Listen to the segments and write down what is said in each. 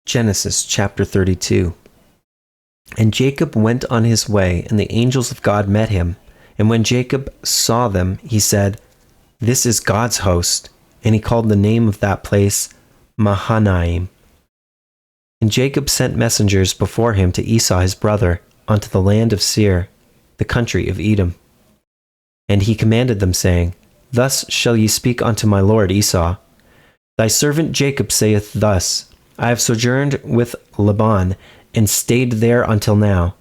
Genesis chapter 32. And Jacob went on his way, and the angels of God met him. And when Jacob saw them, he said, "This is God's host." And he called the name of that place Mahanaim. And Jacob sent messengers before him to Esau his brother, unto the land of Seir, the country of Edom. And he commanded them, saying, Thus shall ye speak unto my lord Esau. Thy servant Jacob saith thus, I have sojourned with Laban, and stayed there until now.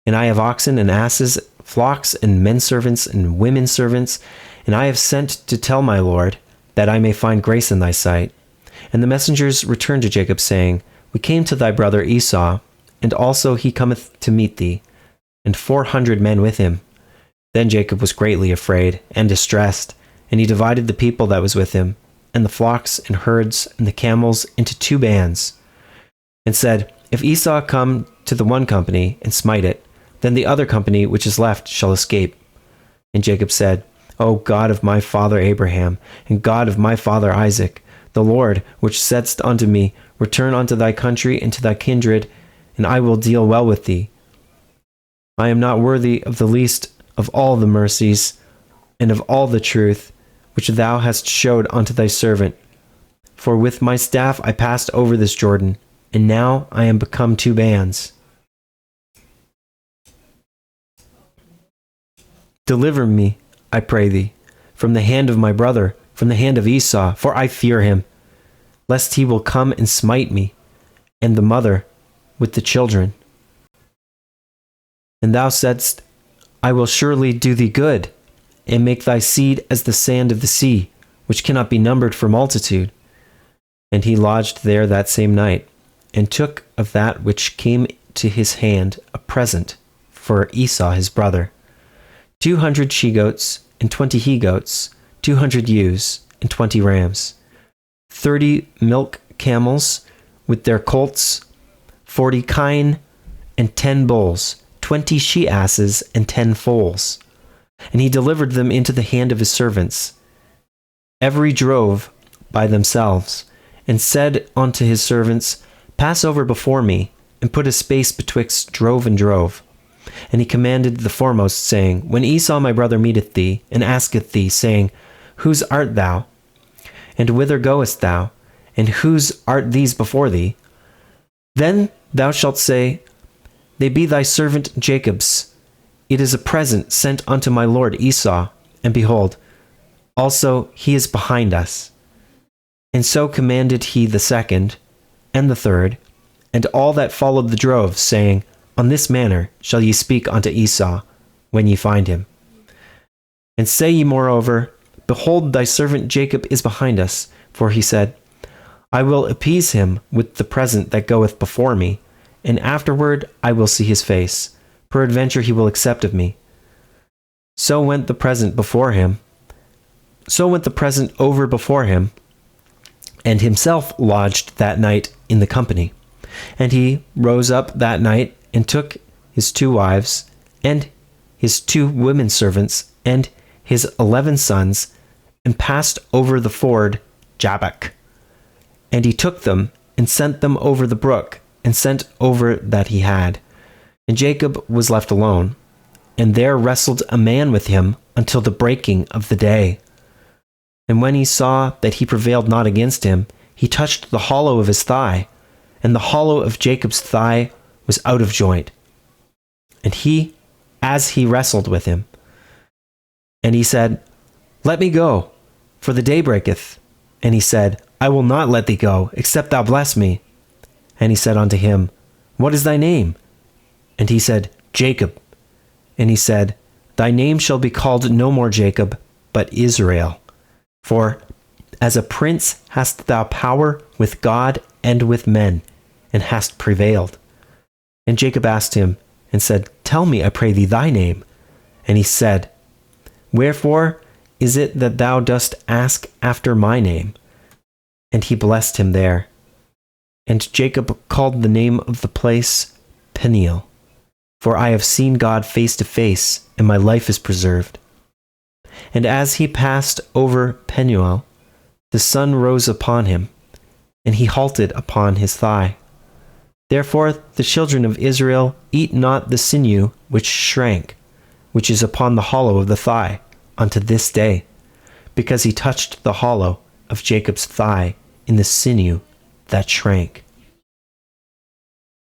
And I have oxen and asses, flocks and men servants and women servants, and I have sent to tell my lord, that I may find grace in thy sight. And the messengers returned to Jacob, saying, We came to thy brother Esau, and also he cometh to meet thee, and 400 men with him. Then Jacob was greatly afraid and distressed, and he divided the people that was with him, and the flocks and herds and the camels into 2 bands, and said, If Esau come to the one company and smite it, then the other company which is left shall escape. And Jacob said, O God of my father Abraham, and God of my father Isaac, the Lord, which saidst unto me, Return unto thy country and to thy kindred, and I will deal well with thee. I am not worthy of the least of all the mercies and of all the truth which thou hast showed unto thy servant. For with my staff I passed over this Jordan, and now I am become 2 bands. Deliver me, I pray thee, from the hand of my brother, from the hand of Esau, for I fear him, lest he will come and smite me, and the mother with the children. And thou saidst, I will surely do thee good, and make thy seed as the sand of the sea, which cannot be numbered for multitude. And he lodged there that same night, and took of that which came to his hand a present for Esau his brother, 200 she-goats, and 20 he-goats, 200 ewes, and 20 rams, 30 milk camels with their colts, 40 kine, and 10 bulls, 20 she-asses, and 10 foals. And he delivered them into the hand of his servants, every drove by themselves, and said unto his servants, Pass over before me, and put a space betwixt drove and drove. And he commanded the foremost, saying, When Esau my brother meeteth thee, and asketh thee, saying, Whose art thou? And whither goest thou? And whose art these before thee? Then thou shalt say, They be thy servant Jacob's. It is a present sent unto my lord Esau, and behold, also he is behind us. And so commanded he the second, and the third, and all that followed the drove, saying, On this manner shall ye speak unto Esau, when ye find him. And say ye moreover, Behold, thy servant Jacob is behind us, for he said, I will appease him with the present that goeth before me, and afterward I will see his face. Peradventure he will accept of me. So went the present over before him, and himself lodged that night in the company. And he rose up that night, and took his 2 wives, and his 2 women servants, and his 11 sons, and passed over the ford Jabbok. And he took them, and sent them over the brook, and sent over that he had. And Jacob was left alone, and there wrestled a man with him until the breaking of the day. And when he saw that he prevailed not against him, he touched the hollow of his thigh, and the hollow of Jacob's thigh was out of joint. And he, as he wrestled with him, and he said, Let me go, for the day breaketh. And he said, I will not let thee go, except thou bless me. And he said unto him, What is thy name? And he said, Jacob. And he said, Thy name shall be called no more Jacob, but Israel. For as a prince hast thou power with God and with men, and hast prevailed. And Jacob asked him, and said, Tell me, I pray thee, thy name. And he said, Wherefore is it that thou dost ask after my name? And he blessed him there. And Jacob called the name of the place Peniel. For I have seen God face to face, and my life is preserved. And as he passed over Peniel, the sun rose upon him, and he halted upon his thigh. Therefore the children of Israel eat not the sinew which shrank, which is upon the hollow of the thigh, unto this day, because he touched the hollow of Jacob's thigh in the sinew that shrank.